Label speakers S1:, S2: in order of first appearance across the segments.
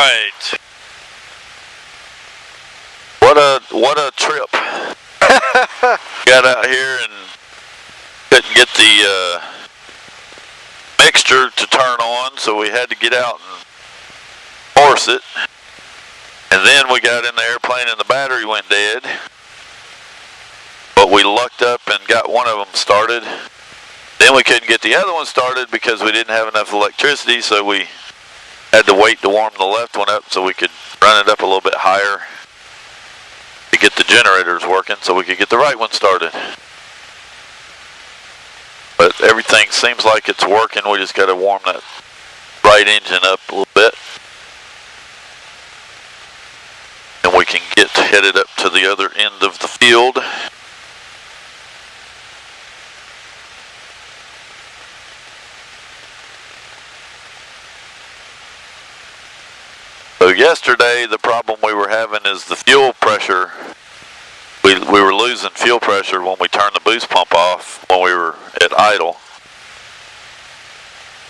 S1: Alright. What a trip. Got out here and couldn't get the mixture to turn on, so we had to get out and force it. And then we got in the airplane and the battery went dead. But we lucked up and got one of them started. Then we couldn't get the other one started because we didn't have enough electricity, so we had to wait to warm the left one up so we could run it up a little bit higher to get the generators working so we could get the right one started. But everything seems like it's working. We just got to warm that right engine up a little bit. And we can get headed up to the other end of the field. So yesterday, the problem we were having is the fuel pressure. We were losing fuel pressure when we turned the boost pump off when we were at idle.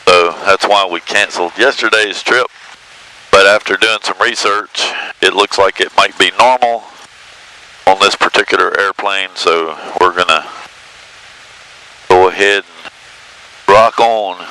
S1: So that's why we canceled yesterday's trip. But after doing some research, it looks like it might be normal on this particular airplane. So we're gonna go ahead and rock on.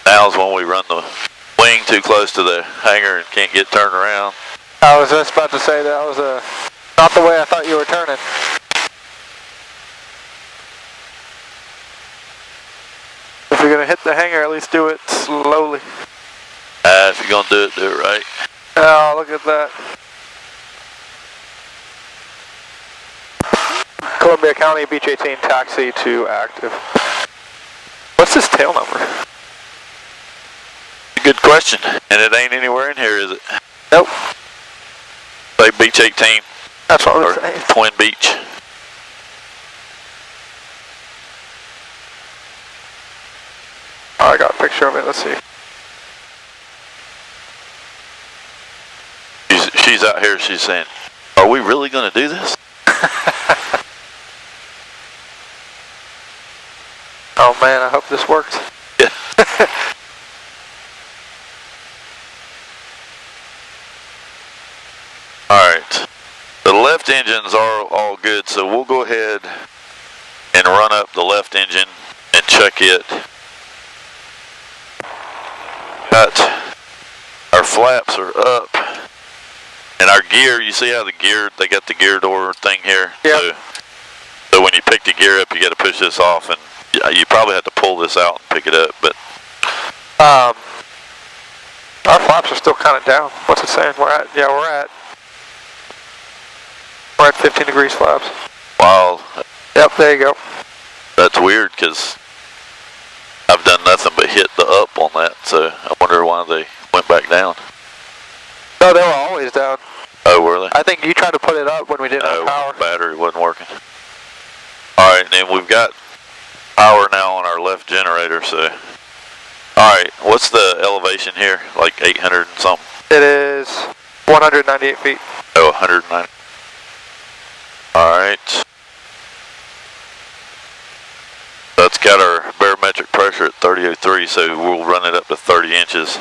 S1: Now's when we run the wing too close to the hangar and can't get turned around.
S2: I was just about to say that was not the way I thought you were turning. If you're going to hit the hangar, at least do it slowly.
S1: If you're going to do it right.
S2: Oh, look at that. Columbia County, Beech 18, taxi to active. What's this tail number?
S1: Good question. And it ain't anywhere in here, is it?
S2: Nope.
S1: Say Beech 18.
S2: That's what I was saying.
S1: Twin Beech.
S2: Oh, I got a picture of it. Let's see.
S1: She's out here. She's saying, "Are we really going to do this?"
S2: Oh man, I hope this works.
S1: Yeah. Alright, the left engines are all good, so we'll go ahead and run up the left engine and check it. Got our flaps are up, and our gear, you see how they got the gear door thing here?
S2: Yep.
S1: So when you pick the gear up, you got to push this off, and you probably have to pull this out and pick it up, but...
S2: Our flaps are still kind of down. What's it saying? We're at 15 degrees flaps.
S1: Wow.
S2: Yep, there you go.
S1: That's weird because I've done nothing but hit the up on that, so I wonder why they went back down.
S2: No, they were always down.
S1: Oh, were they?
S2: I think you tried to put it up when we didn't have power.
S1: The battery wasn't working. Alright, and then we've got power now on our left generator, so... Alright, what's the elevation here? Like 800 and something?
S2: It is 198 feet.
S1: Oh, 190. Alright. That's got our barometric pressure at 3003, so we'll run it up to 30 inches.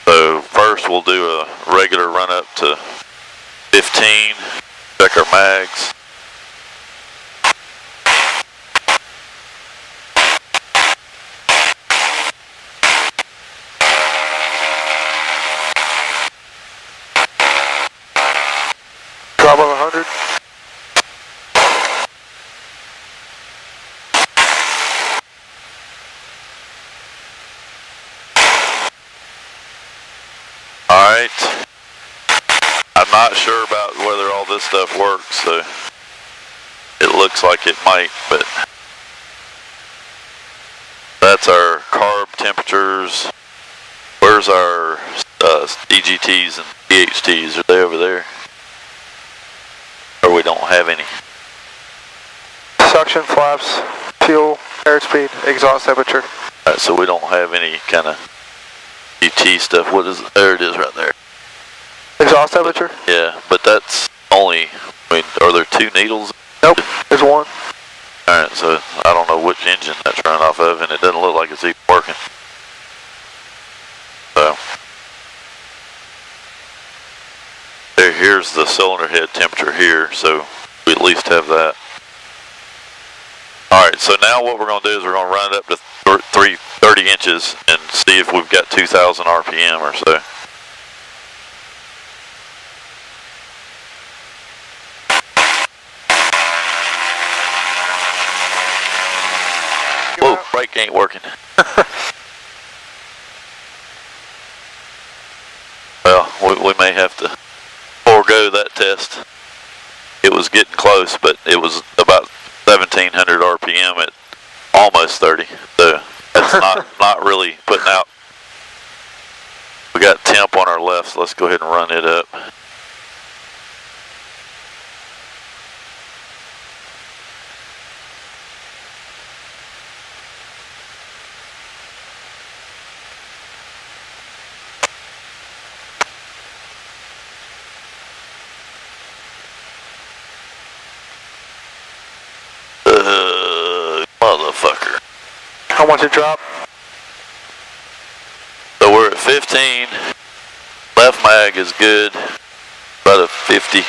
S1: So first we'll do a regular run up to 15, check our mags.
S2: Drop of 100.
S1: Alright. I'm not sure about whether all this stuff works, so it looks like it might, but that's our carb temperatures. Where's our EGTs and DHTs? Are they over there? Or we don't have any?
S2: Suction, flaps, fuel, airspeed, exhaust temperature.
S1: Alright, so we don't have any kind of GT stuff. What is it? There it is right there.
S2: Exhaust temperature?
S1: Yeah, but that's only, I mean, are there 2 needles?
S2: Nope, there's one.
S1: Alright, so I don't know which engine that's running off of, and it doesn't look like it's even working. So, here's the cylinder head temperature here, so we at least have that. Alright, so now what we're going to do is we're going to run it up to 30 inches and see if we've got 2,000 RPM or so. Whoa, brake ain't working. Well, we may have to forego that test. It was getting close, but it was about 1,700 RPM at almost 30. So that's not really putting out. We got temp on our left, so let's go ahead and run it up. Motherfucker.
S2: How much it drop?
S1: So we're at 15. Left mag is good. About a 50.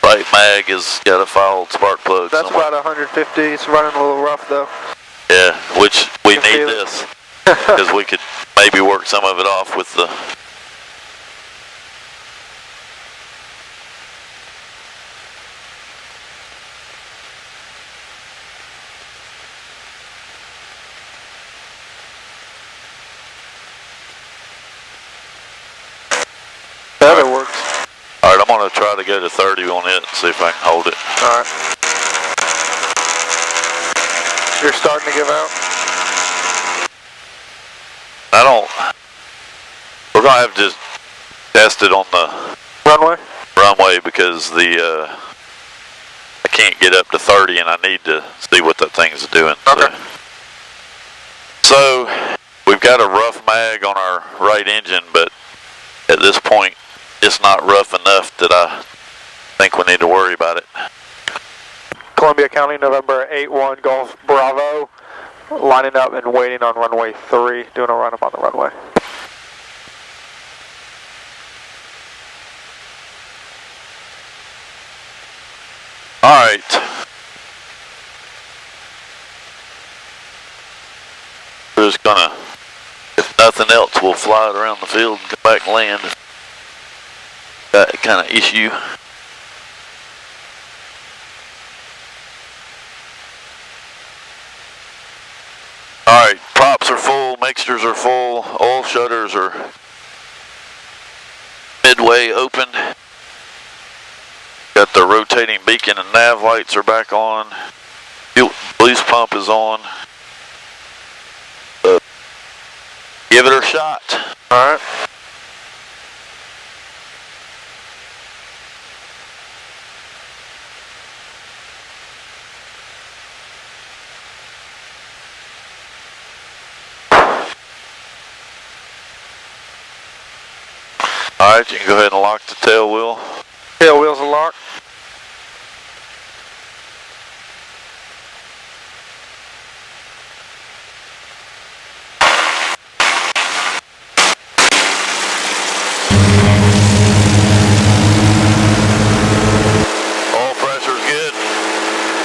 S1: Right mag has got a fouled spark plug.
S2: That's
S1: somewhere.
S2: about 150. It's running a little rough though.
S1: Yeah, which we need
S2: feel
S1: this. Because we could maybe work some of it off with the...
S2: That works.
S1: Alright, I'm going to try to go to 30 on it and see if I can hold it.
S2: Alright. You're starting to give out?
S1: We're going to have to just test it on the runway because I can't get up to 30 and I need to see what that thing's doing.
S2: Okay.
S1: So we've got a rough mag on our right engine, but at this point it's not rough enough that I think we need to worry about it.
S2: Columbia County, November 8-1 Golf Bravo, lining up and waiting on runway 3, doing a run-up on the runway.
S1: Alright. We're just gonna, if nothing else, we'll fly it around the field and come back and land. That kind of issue. Alright, props are full, mixtures are full, oil shutters are midway open. Got the rotating beacon and nav lights are back on. Fuel boost pump is on. Give it a shot.
S2: Alright.
S1: Alright, you can go ahead and lock the tail wheel.
S2: Tail wheels are locked.
S1: Oil pressure's good.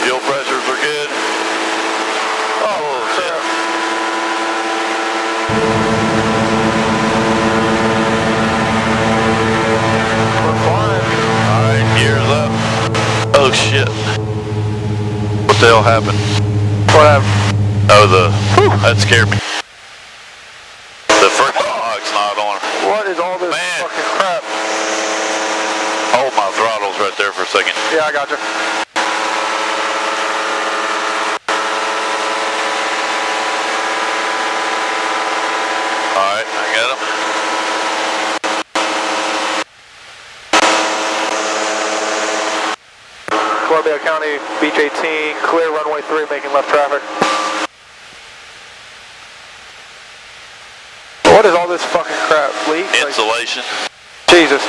S1: Fuel pressures are good. Oh, shit.
S2: We're flying.
S1: Alright, gears up. Oh shit. What the hell happened?
S2: What happened?
S1: Oh, that scared me. The friction lock's not on.
S2: What is all this
S1: Man.
S2: fucking crap?
S1: Hold my throttles right there for a second.
S2: Yeah, I got you.
S1: Alright, I got them.
S2: Columbia County, Beach 18, clear runway 3, making left traffic. What is all this fucking crap? Leak?
S1: Insulation.
S2: Jesus.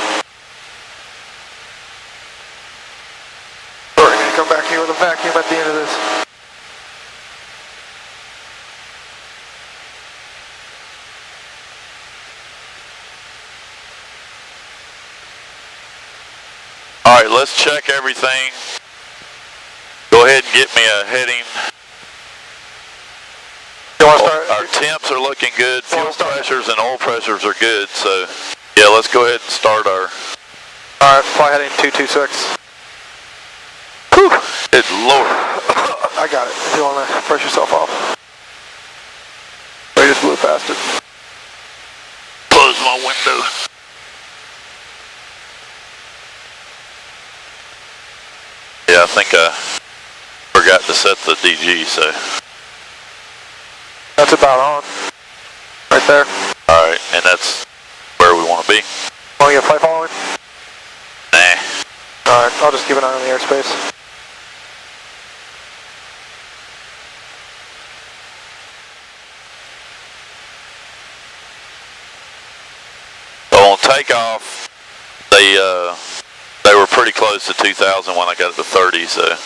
S2: We're gonna come back here with a vacuum at the end of this.
S1: Alright, let's check everything. Go ahead and get me a heading.
S2: You want to start?
S1: Our temps are looking good. Fuel pressures and oil pressures are good. So, yeah, let's go ahead and start our...
S2: Alright, fly heading 226.
S1: Whew, good Lord.
S2: I got it. If you want to brush yourself off. I just blew past it.
S1: Close my window. Yeah, I think I forgot to set the DG, so.
S2: That's about on. Right there.
S1: Alright, and that's where we want to be.
S2: Want to get flight following?
S1: Nah.
S2: Alright, I'll just keep an eye on the airspace.
S1: So on takeoff, they were pretty close to 2,000 when I got it to 30, so.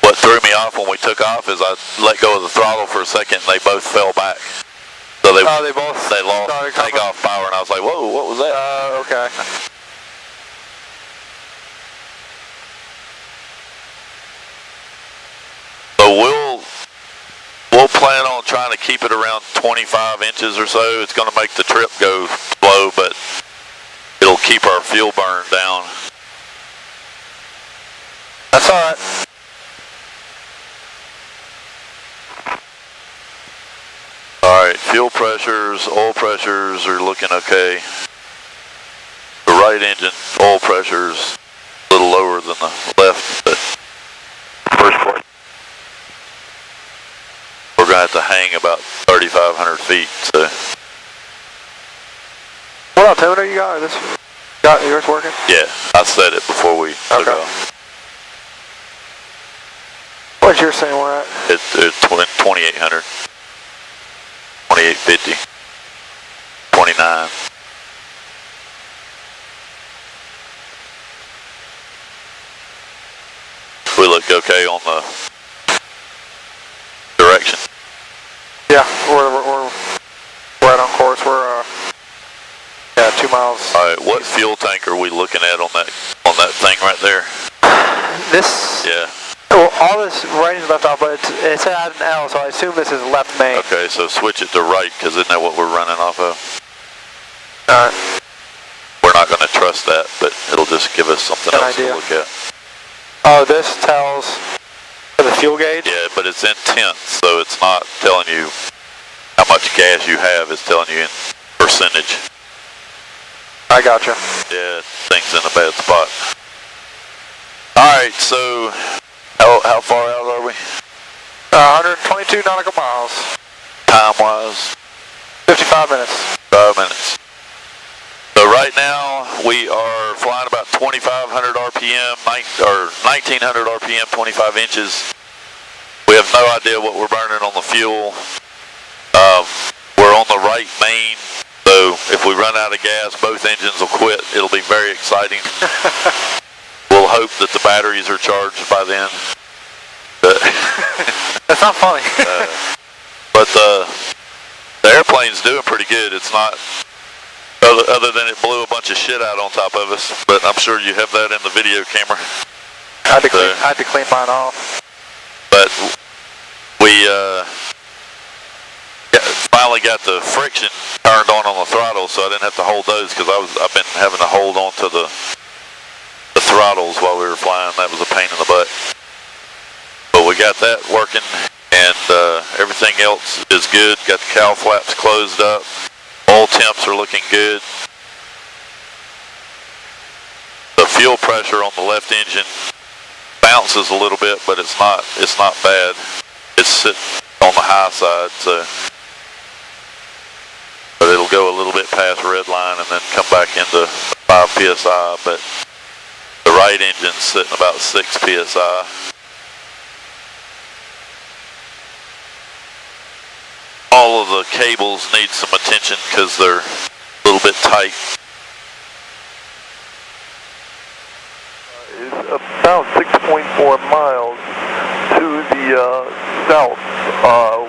S1: What threw me off when we took off is I let go of the throttle for a second and they both fell back. So they lost takeoff power and I was like, whoa, what was that?
S2: Okay.
S1: So we'll plan on trying to keep it around 25 inches or so. It's going to make the trip go slow, but it'll keep our fuel burn down.
S2: That's alright.
S1: Alright, fuel pressures, oil pressures are looking okay. The right engine oil pressure's a little lower than the left, but first point. We're going to have to hang about 3,500 feet, so.
S2: What altimeter you got? Got yours working?
S1: Yeah, I set it before we took off.
S2: What's yours saying we're at?
S1: It's 2,800. 2850, 29. We look okay on the direction.
S2: Yeah, we're right on course. We're 2 miles.
S1: All right, what fuel tank are we looking at on that thing right there?
S2: This.
S1: Yeah.
S2: Well, all this writing's left off, but it's at an L, so I assume this is left main.
S1: Okay, so switch it to right, because isn't that what we're running off of?
S2: Alright.
S1: We're not going to trust that, but it'll just give us something else to look at.
S2: Oh, this tells the fuel gauge?
S1: Yeah, but it's in tenths, so it's not telling you how much gas you have, it's telling you in percentage.
S2: I gotcha.
S1: Yeah, thing's in a bad spot. Alright, so how far out are we?
S2: 122 nautical miles.
S1: Time-wise?
S2: 55 minutes.
S1: 5 minutes. So right now, we are flying about 2,500 RPM, or 1,900 RPM, 25 inches. We have no idea what we're burning on the fuel. We're on the right main, so if we run out of gas, both engines will quit. It'll be very exciting. We'll hope that the batteries are charged by then.
S2: That's not funny.
S1: But the airplane's doing pretty good. It's not, other than it blew a bunch of shit out on top of us, but I'm sure you have that in the video camera.
S2: I had to clean mine off.
S1: But we finally got the friction turned on the throttle, so I didn't have to hold those, because I've been having to hold on to the throttles while we were flying. That was a pain in the butt. But we got that working, and everything else is good. Got the cowl flaps closed up. Oil temps are looking good. The fuel pressure on the left engine bounces a little bit, but it's not bad. It's sitting on the high side, so. But it'll go a little bit past red line and then come back into 5 psi, but the right engine's sitting about 6 psi. All of the cables need some attention because they're a little bit tight.
S3: Is about 6.4 miles to the south.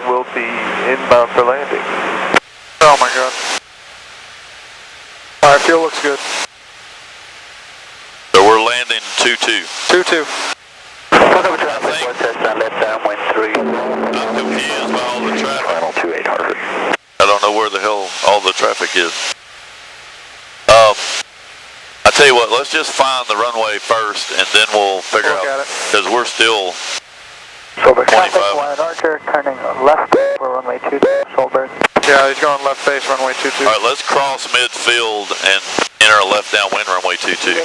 S3: Will be inbound for landing.
S2: Oh my god. Alright, fuel looks good.
S1: So we're landing 2-2.
S2: 2-2.
S3: Traffic, what's that? Left downwind 3.
S1: I'm confused by all the traffic.
S3: Final 2800.
S1: I don't know where the hell all the traffic is. I tell you what, let's just find the runway first and then we'll figure out, because we're still
S4: Solberg
S1: 25.
S4: traffic, Wyatt Archer, turning left for runway 22, Solberg.
S2: Yeah, he's going left base, runway 22.
S1: Alright, let's cross midfield and enter left downwind runway 22.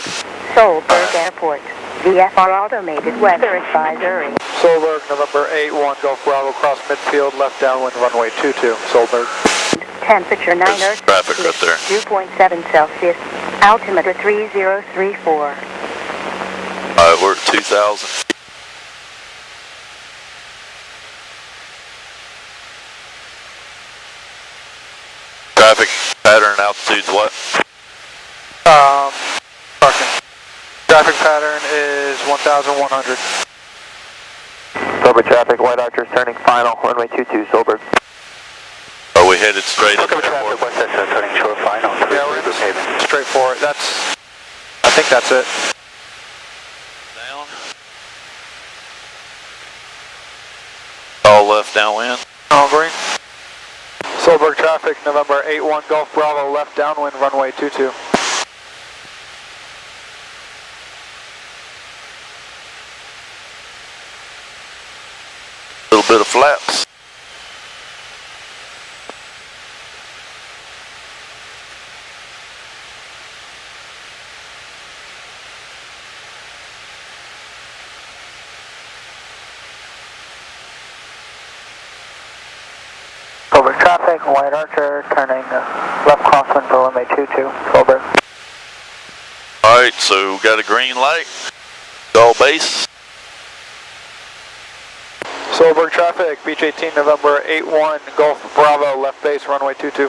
S5: Solberg Airport. VFR automated weather advisory.
S2: Solberg, November 8-1, Golf Bravo, cross midfield, left downwind, runway 22, Solberg.
S5: Temperature 9
S1: There's
S5: Earth.
S1: traffic right there.
S5: 2.7 Celsius. Altimeter 3034.
S1: Alright, we're at 2,000. Traffic pattern altitude's what?
S2: Parking. Traffic pattern is 1,100.
S3: Solberg traffic, White Archer's turning final, runway 22, Solberg.
S1: Are we headed straight into the
S3: traffic,
S1: airport?
S3: what's that? Turning short final.
S2: Yeah, we're straight for it. I think that's it.
S1: Down. All left downwind.
S2: All green. Solberg traffic, November 8-1, Golf Bravo, left downwind, runway 22.
S1: A little bit of flaps.
S4: Solberg traffic, Wyatt Archer, turning left crosswind for runway 22, Solberg.
S1: Alright, so got a green light. All base.
S2: Solberg traffic, Beech 18, November 8-1, Golf Bravo, left base, runway 22.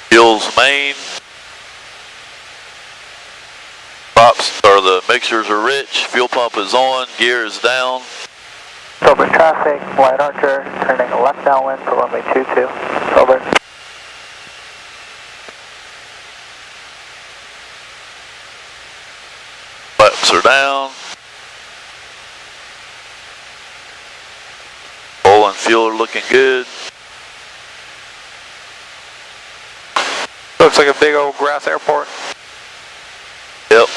S1: Fuels main. Props, or the mixtures are rich. Fuel pump is on. Gear is down.
S4: Solberg traffic, Wyatt Archer, turning left downwind for runway 22, Solberg.
S1: Flaps are down. Oil and fuel are looking good.
S2: Looks like a big old grass airport.
S1: Yep.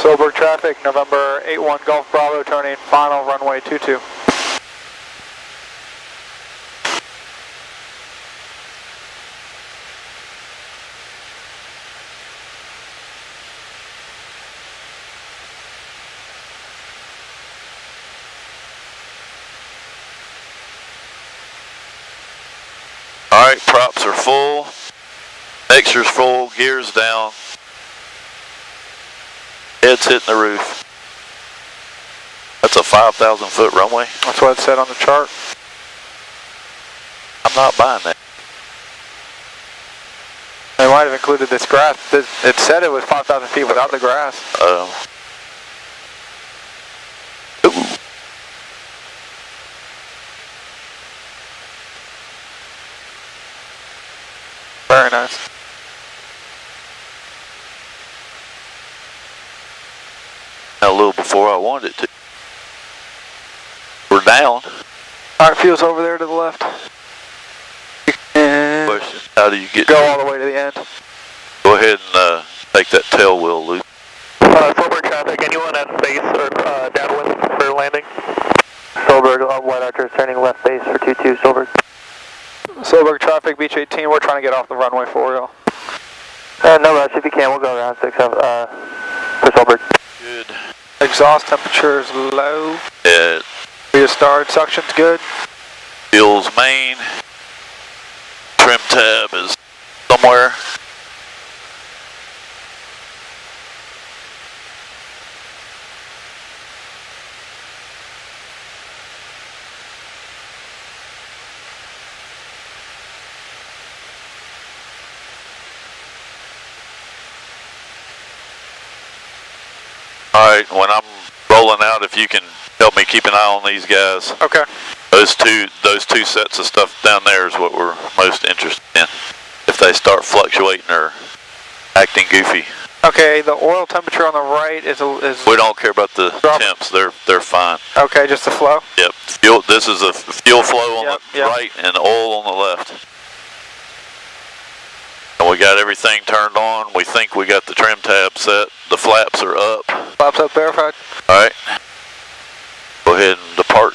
S2: Solberg traffic, November 8-1, Golf Bravo, turning final, runway 22.
S1: Alright, props are full. Mixer's full. Gear's down. Head's hitting the roof. That's a 5,000 foot runway.
S2: That's what it said on the chart.
S1: I'm not buying that.
S2: They might have included this grass. It said it was 5,000 feet without the grass.
S1: Ooh.
S2: Very nice.
S1: A little before I wanted it to. We're down.
S2: Alright, fuel's over there to the left. And
S1: Question, how do you get
S2: go all the way to the end.
S1: Go ahead and take that tail wheel loose.
S3: Solberg traffic, anyone at base or downwind for landing? Solberg, White Archer turning left base for 22, Solberg.
S2: Solberg traffic, Beech 18, we're trying to get off the runway for you.
S3: No rush if you can, we'll go around 6 for Solberg.
S1: Good.
S2: Exhaust temperature is low.
S1: Yeah,
S2: We just started, suction's good.
S1: fuel's main. Trim tab is somewhere. Alright, when I'm rolling out, if you can help me keep an eye on these guys.
S2: Okay.
S1: Those two sets of stuff down there is what we're most interested in. If they start fluctuating or acting goofy.
S2: Okay, the oil temperature on the right is
S1: We don't care about the temps, they're fine.
S2: Okay, just the flow?
S1: Yep. This is a fuel flow on the right and oil on the left. And we got everything turned on. We think we got the trim tab set. The flaps are up.
S2: Flaps up, verified.
S1: Alright. Go ahead and depart.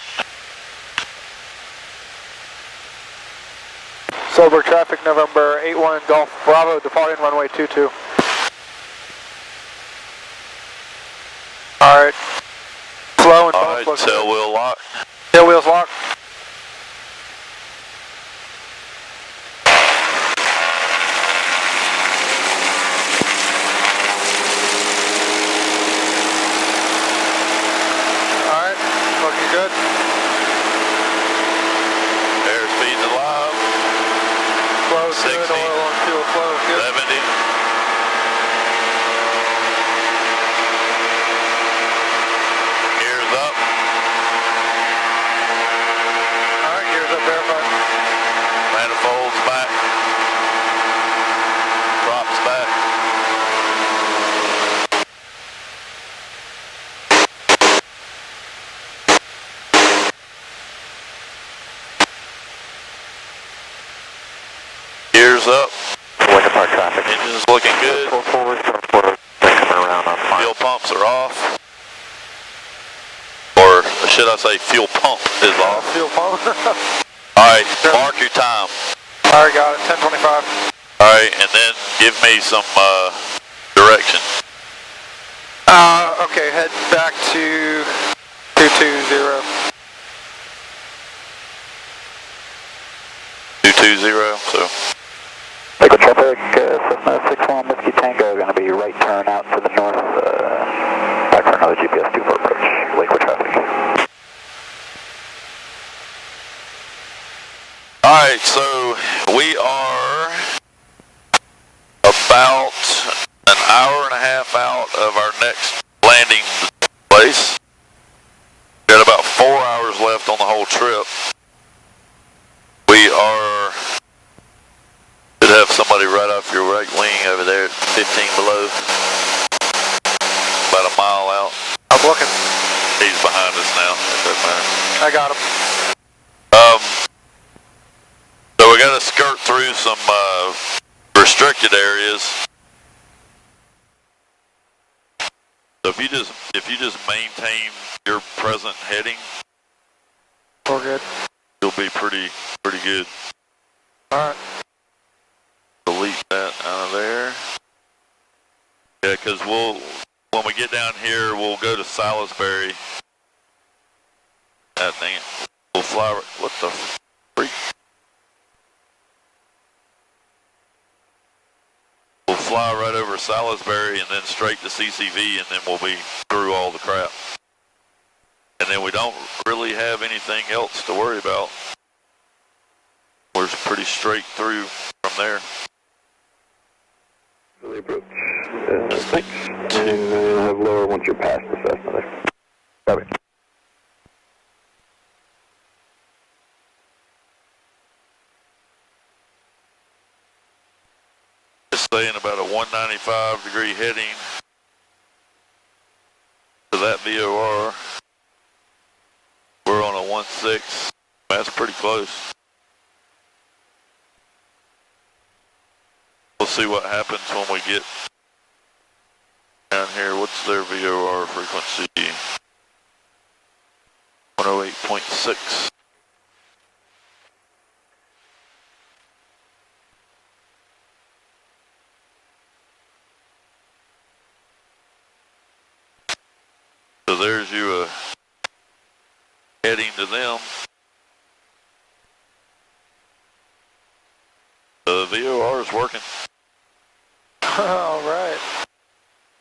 S2: Sober traffic, November 81 Golf Bravo, departing runway 22. Alright. Flow and
S1: Alright, tail wheel lock.
S2: Tail wheels locked. Alright, looking good.
S1: Airspeed's alive.
S2: Flow's
S1: 60,
S2: good, oil and fuel flow is good.
S1: 70. Gears up.
S2: Alright, gears up, verified.
S1: Manifolds back. Props back. Gears up.
S3: Way to park traffic.
S1: Engine's looking good.
S3: Pull forward, coming around on fine.
S1: Fuel pumps are off. Or should I say fuel pump is off.
S2: Fuel pump.
S1: Alright, mark your time.
S2: Alright, got it, 10:25.
S1: Alright, and then give me some direction.
S2: Okay, head back to 220.
S1: 220, so.
S3: Lakewood traffic, Cessna 61 Whiskey Tango, going to be right turn out to the north, back for another GPS 24 approach, Lakewood traffic.
S1: Alright, so we are about an hour and a half out of our next landing place. Got about 4 hours left on the whole trip. We are, should have somebody right off your right wing over there at 15 below. About a mile out.
S2: I'm looking.
S1: He's behind us now, if that matters.
S2: I got him.
S1: So we got to skirt through some restricted areas. So if you just maintain your present heading,
S2: We're good.
S1: you'll be pretty good.
S2: Alright.
S1: Delete that out of there. Yeah, because when we get down here, we'll go to Salisbury. That thing, we'll fly. What the freak? We'll fly right over Salisbury and then straight to CCV, and then we'll be through all the crap. And then we don't really have anything else to worry about. We're pretty straight through from there.
S3: Really approach. Thanks. And have lower once you're past the Cessna there. Copy.
S1: Just saying about a 195 degree heading to that VOR. We're on a 16. That's pretty close. We'll see what happens when we get down here. What's their VOR frequency? 108.6. So there's you heading to them. So rudder's working.
S2: All right.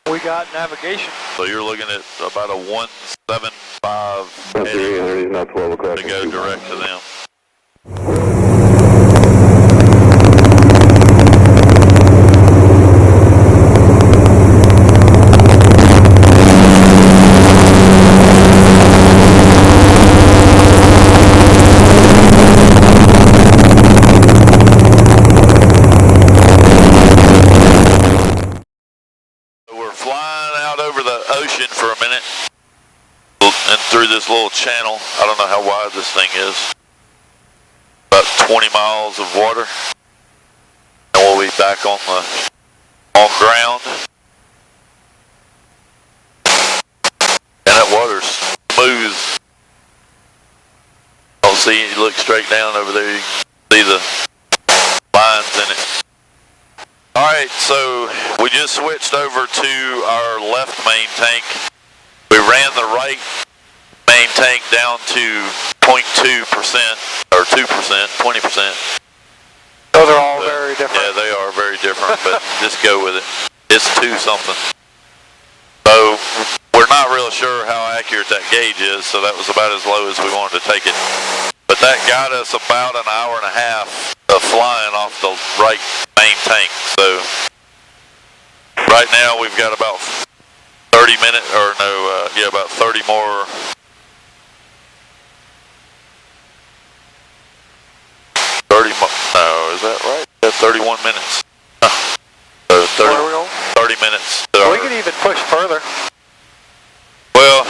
S2: We got navigation.
S1: So you're looking at about a 175
S6: That's
S1: heading
S6: he's not 12 o'clock.
S1: to go direct to them. We're flying out over the ocean for a minute and through this little channel. I don't know how wide this thing is. About 20 miles of water. And we'll be back on ground. And that water's smooth. Don't see, you look straight down over there, you can see the lines in it. Alright, so we just switched over to our left main tank. We ran the right main tank down to 0.2% or 2%, 20%.
S2: Those are all very different.
S1: Yeah, they are very different, but just go with it. It's 2 something. So we're not real sure how accurate that gauge is, so that was about as low as we wanted to take it. But that got us about an hour and a half of flying off the right main tank. So right now we've got about 30 minutes, or no, yeah, about 30 more. No, is that right? Yeah, 31 minutes. So 30 minutes.
S2: We could even push further.
S1: Well,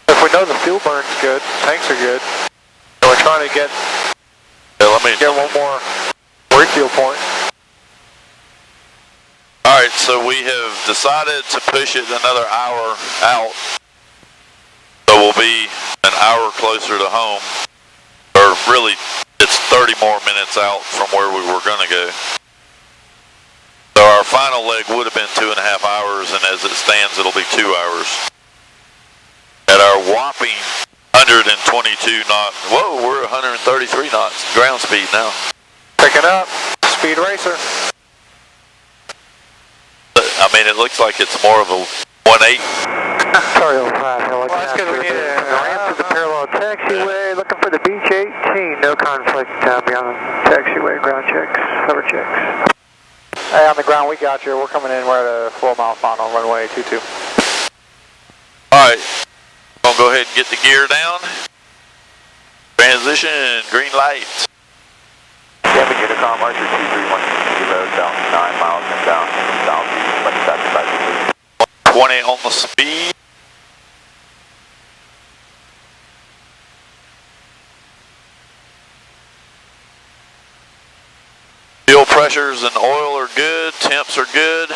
S2: if we know the fuel burn's good, tanks are good, and we're trying to get one more refuel point.
S1: Alright, so we have decided to push it another hour out. So we'll be an hour closer to home. Or really, it's 30 more minutes out from where we were going to go. So our final leg would have been 2.5 hours, and as it stands, it'll be 2 hours. At our whopping 122 knots, whoa, we're 133 knots ground speed now.
S2: Picking up, speed racer.
S1: I mean, it looks like it's more of a 1.8.
S4: Sorry, 05,
S2: Well, that's because we need a
S4: ramp to the parallel taxiway, looking for the Beech 18, no conflict beyond the taxiway, ground checks, hover checks.
S2: Hey, on the ground, we got you. We're coming in. We're at a 4-mile final, runway 22.
S1: Alright, I'm gonna go ahead and get the gear down. Transition, green light.
S3: Kevin, Unicom, Archer 2310, down 9 miles and down southeast, like south
S1: 20 on the speed. Fuel pressures and oil are good, temps are good.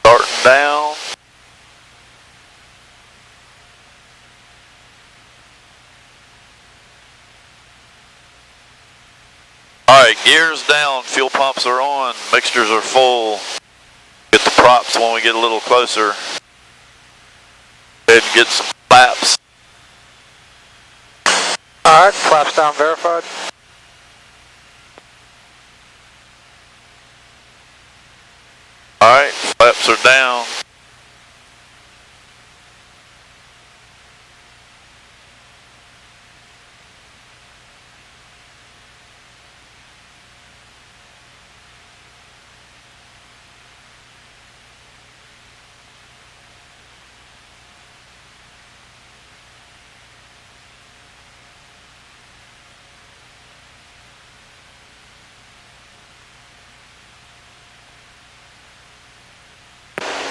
S1: Starting down. Alright, gears down, fuel pumps are on, mixtures are full. Get the props when we get a little closer. Go ahead and get some flaps.
S2: Alright, flaps down verified.
S1: Alright, flaps are down.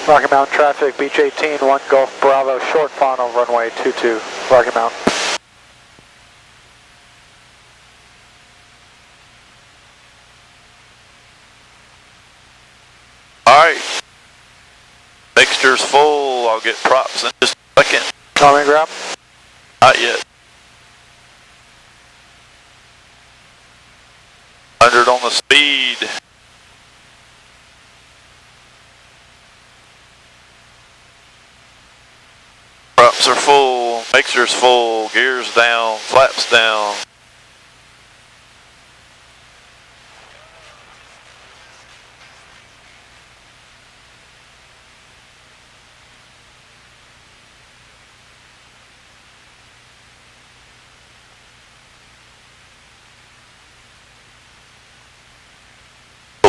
S2: Rocky Mountain traffic, Beech 18, 1 Gulf Bravo, short final, runway 22, Rocky Mountain.
S1: Alright. Mixture's full, I'll get props in just a second.
S2: Tommy grab.
S1: Not yet. 100 on the speed. are full, mixture's full, gears down, flaps down.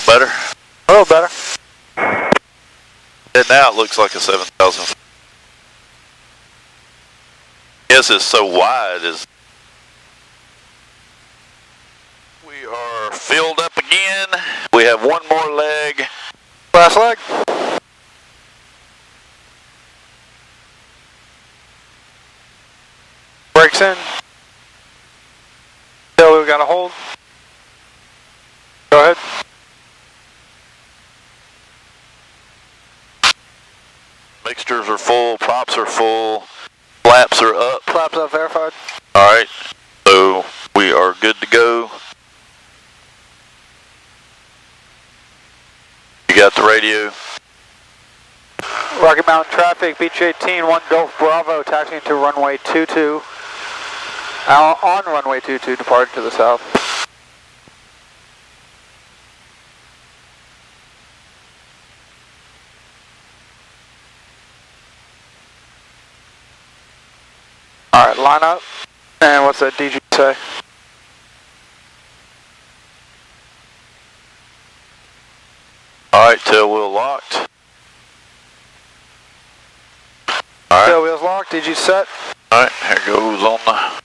S1: Better?
S2: A little better.
S1: And now it looks like a 7,000. Yes, it's so wide. We are filled up again. We have one more leg.
S2: Last leg. Brakes in. So we got a hold. Go ahead.
S1: Mixtures are full, props are full, flaps are up.
S2: Flaps up, verified.
S1: Alright, so we are good to go. You got the radio.
S2: Rocky Mountain traffic, Beech 18, 1 Gulf Bravo, taxiing to runway 22. On runway 22, departing to the south. Alright, line up. And what's that DG say?
S1: Alright, tail wheel locked. Alright.
S2: Tail wheels locked, DG set.
S1: Alright, here goes on the...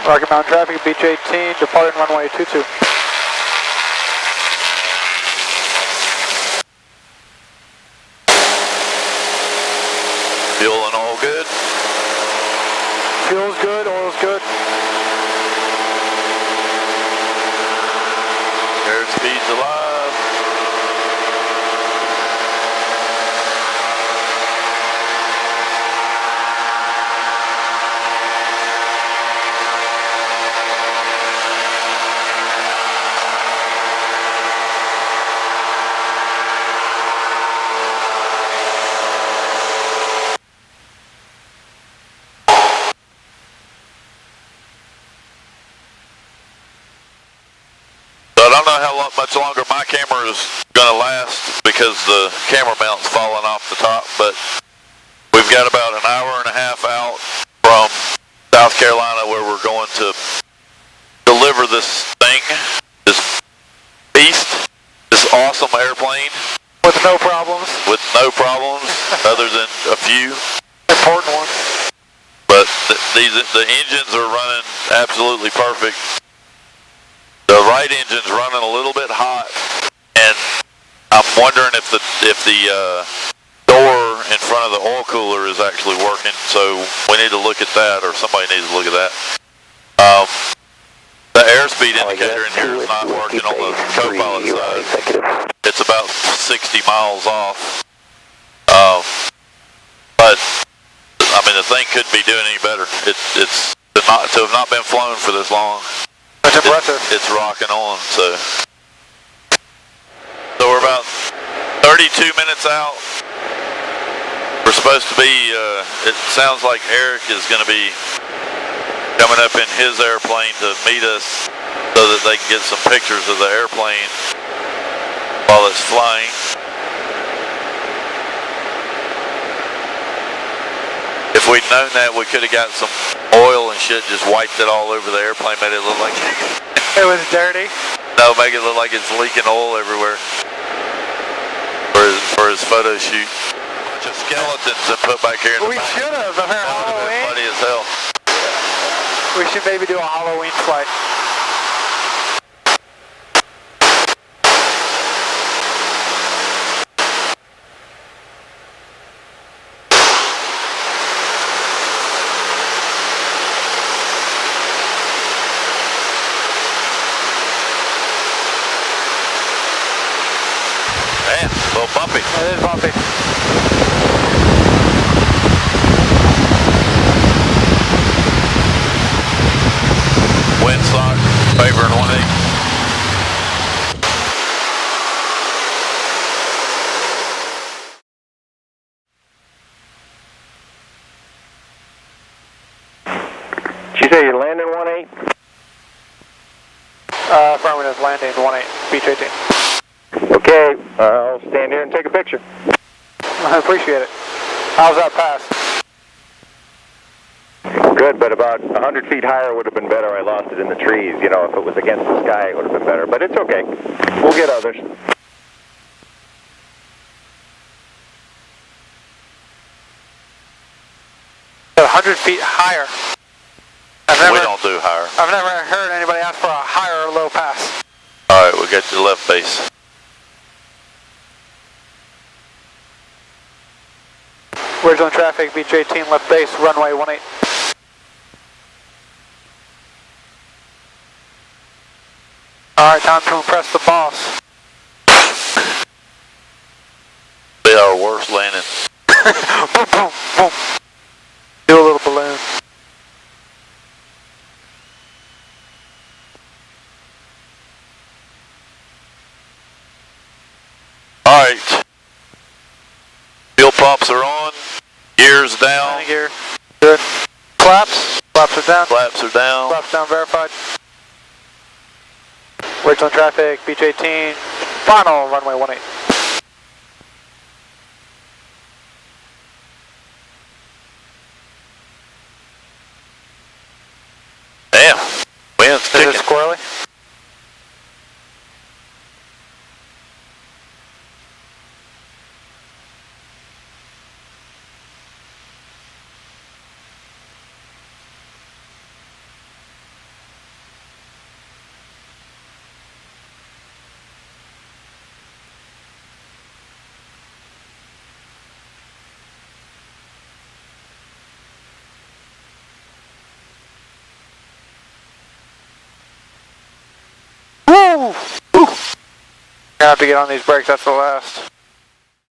S2: Rocky Mountain traffic, Beech 18, departing runway 22.
S1: Fuel and all good.
S2: Fuel's good, oil's good.
S1: Airspeed's alive. I don't know how much longer my camera is going to last because the camera mount's falling off the top, but we've got about an hour and a half out from South Carolina where we're going to deliver this thing, this beast, this awesome airplane.
S2: With no problems.
S1: With no problems other than a few.
S2: Important ones.
S1: But the engines are running absolutely perfect. The right engine's running a little bit hot, and I'm wondering if the door in front of the oil cooler is actually working. So we need to look at that, or somebody needs to look at that. The airspeed indicator in here is not working on the co-pilot side. It's about 60 miles off. But I mean, the thing couldn't be doing any better. It's to have not been flown for this long.
S2: That's impressive.
S1: It's rocking on, so we're about 32 minutes out. We're supposed to be, it sounds like Eric is going to be coming up in his airplane to meet us so that they can get some pictures of the airplane while it's flying. If we'd known that, we could have got some oil and shit, just wiped it all over the airplane, made it look like
S2: it was dirty.
S1: No, make it look like it's leaking oil everywhere for his photo shoot. Bunch of skeletons and put back here in the
S2: We
S1: back.
S2: should have. For Halloween.
S1: Funny as hell.
S2: We should maybe do a Halloween flight.
S1: Man, a little bumpy.
S2: It is bumpy.
S1: Windsock, favoring 180.
S2: with landing 18, Beech 18.
S6: Okay, I'll stand here and take a picture.
S2: I appreciate it. How's that pass?
S6: Good, but about 100 feet higher would have been better. I lost it in the trees. You know, if it was against the sky, it would have been better. But it's okay. We'll get others.
S2: 100 feet higher.
S1: We don't do higher.
S2: I've never heard anybody ask for a higher or low pass.
S1: Alright, we got your left base.
S2: Where's on traffic, Beech 18, left base, runway 18. Alright, time to impress the boss.
S1: Be our worst landing.
S2: Boom, boom, boom. Do a little balloon.
S1: Alright. Fuel pumps are on. Gears down.
S2: Landing gear. Good. Flaps. Flaps are down.
S1: Flaps are down.
S2: Flaps down, verified. Where's on traffic, Beech 18. Final, runway 18.
S1: Damn. Wind's
S2: Is
S1: kicking.
S2: it squirrely? Woo! Gonna have to get on these brakes, that's the last.